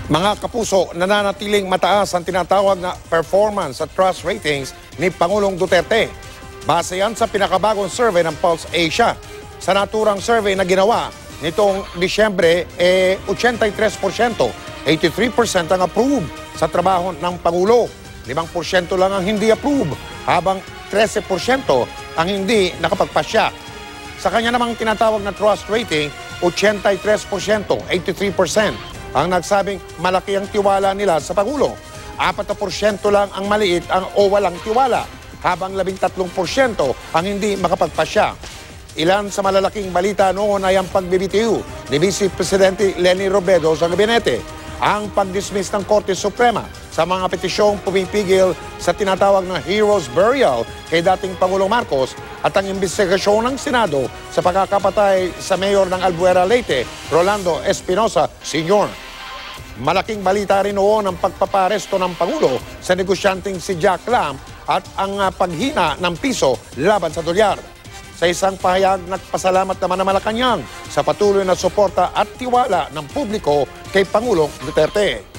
Mga kapuso, nananatiling mataas ang tinatawag na performance at trust ratings ni Pangulong Duterte. Base yan sa pinakabagong survey ng Pulse Asia. Sa naturang survey na ginawa nitong Disyembre, 83%, 83% ang approve sa trabaho ng Pangulo. 5% lang ang hindi approve, habang 13% ang hindi nakapagpasya. Sa kanya namang tinatawag na trust rating, 83%, 83%. Ang nagsabing malaki ang tiwala nila sa Pangulo. 4% lang ang maliit o walang tiwala, habang 13% ang hindi makapagpasya. Ilan sa malalaking balita noon ay ang pagbibitiw ni Vice Presidente Leni Robredo sa gabinete, ang pagdismiss ng Korte Suprema sa mga petisyong pumipigil sa tinatawag na Heroes Burial kay dating Pangulong Marcos, at ang investigasyon ng Senado sa pagkakapatay sa mayor ng Albuera, Leyte, Rolando Espinosa Sr. Malaking balita rin noon ang pagpaparesto ng Pangulo sa negosyanteng si Jack Lam at ang paghina ng piso laban sa dolyar. Sa isang pahayag, nagpasalamat naman ang Malacanang sa patuloy na suporta at tiwala ng publiko kay Pangulong Duterte.